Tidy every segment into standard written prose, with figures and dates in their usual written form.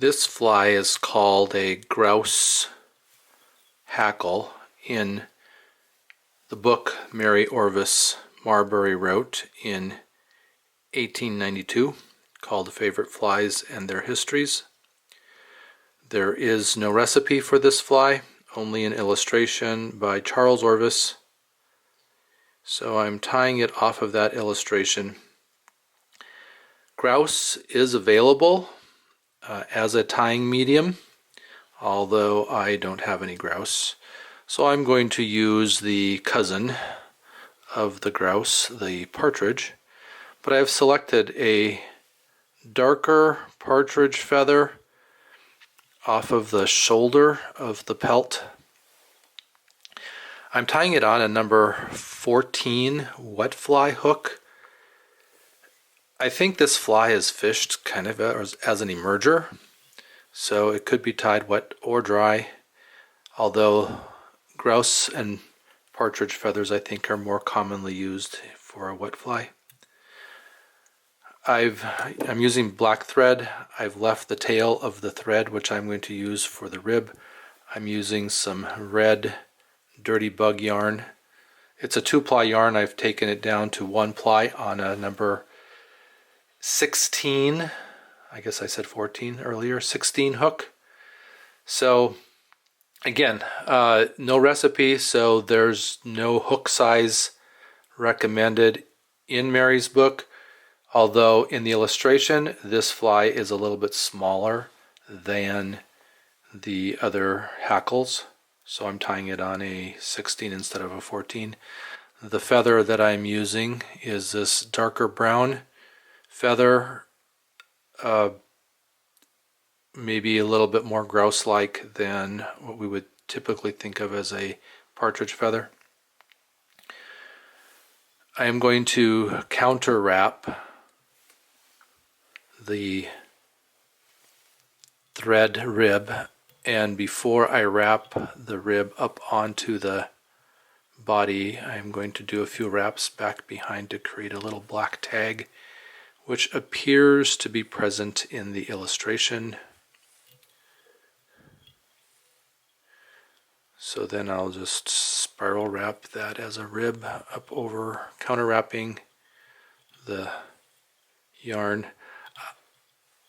This fly is called a Grouse Hackle in the book Mary Orvis Marbury wrote in 1892 called Favorite Flies and Their Histories. There is no recipe for this fly, only an illustration by Charles Orvis. So I'm tying it off of that illustration. Grouse is available as a tying medium, although I don't have any grouse. So I'm going to use the cousin of the grouse, the partridge, but I've selected a darker partridge feather off of the shoulder of the pelt. I'm tying it on a number 14 wet fly hook. I think this fly is fished kind of as an emerger, so it could be tied wet or dry, although grouse and partridge feathers I think are more commonly used for a wet fly. I'm using black thread. I've left the tail of the thread, which I'm going to use for the rib. I'm using some red dirty bug yarn. It's a 2-ply yarn. I've taken it down to 1 ply on a number 16, I guess I said 14 earlier, 16 hook. So again, no recipe, so there's no hook size recommended in Mary's book, although in the illustration this fly is a little bit smaller than the other hackles, so I'm tying it on a 16 instead of a 14. The feather that I'm using is this darker brown feather, maybe a little bit more grouse-like than what we would typically think of as a partridge feather. I am going to counter wrap the thread rib, and before I wrap the rib up onto the body, I'm going to do a few wraps back behind to create a little black tag, which appears to be present in the illustration. So then I'll just spiral wrap that as a rib up over, counter wrapping the yarn.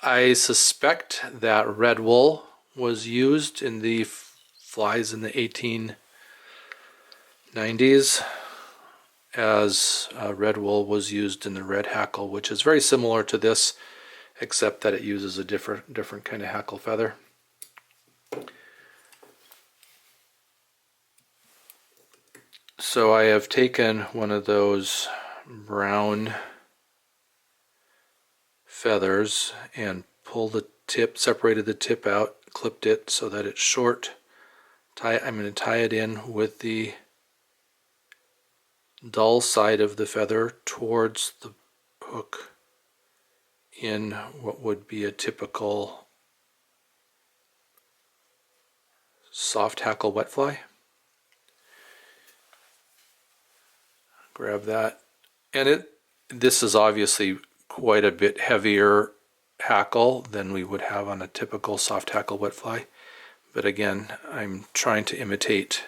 I suspect that red wool was used in the flies in the 1890s, as red wool was used in the red hackle, which is very similar to this, except that it uses a different kind of hackle feather. So I have taken one of those brown feathers and pulled the tip, separated the tip out, clipped it so that it's short. I'm going to tie it in with the dull side of the feather towards the hook in what would be a typical soft hackle wet fly. Grab that, and this is obviously quite a bit heavier hackle than we would have on a typical soft hackle wet fly, but again, I'm trying to imitate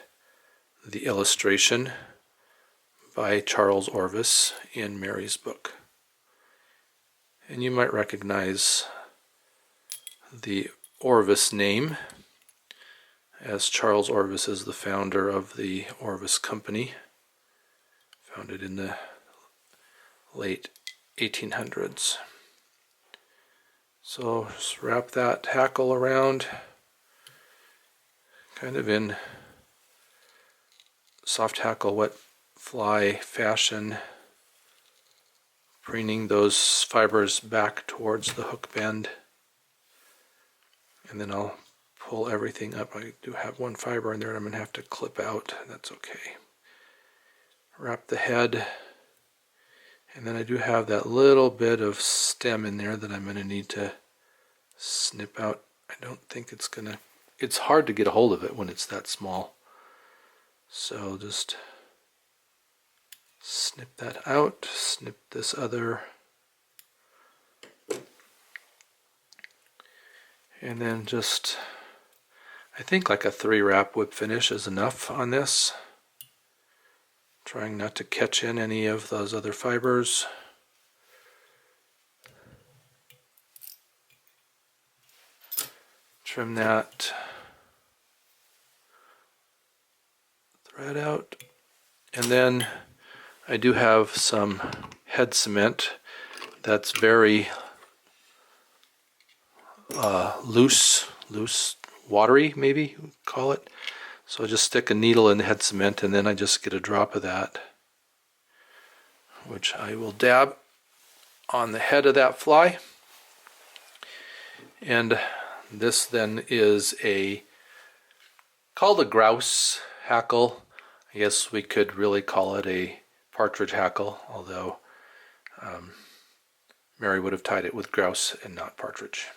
the illustration by Charles Orvis in Mary's book. And you might recognize the Orvis name, as Charles Orvis is the founder of the Orvis Company, founded in the late 1800s. So just wrap that hackle around, kind of in soft hackle wet fly fashion, preening those fibers back towards the hook bend, and then I'll pull everything up. I do have one fiber in there and I'm going to have to clip out. That's okay. Wrap the head, and then I do have that little bit of stem in there that I'm going to need to snip out. I don't think it's hard to get a hold of it when it's that small. So just snip that out, snip this other And then just, I think like a 3-wrap whip finish is enough on this. Trying not to catch in any of those other fibers. Trim that thread out. And then I do have some head cement that's very loose, watery maybe you call it. So I just stick a needle in the head cement and then I just get a drop of that, which I will dab on the head of that fly. And this then is called a grouse hackle. I guess we could really call it a partridge hackle, although Mary would have tied it with grouse and not partridge.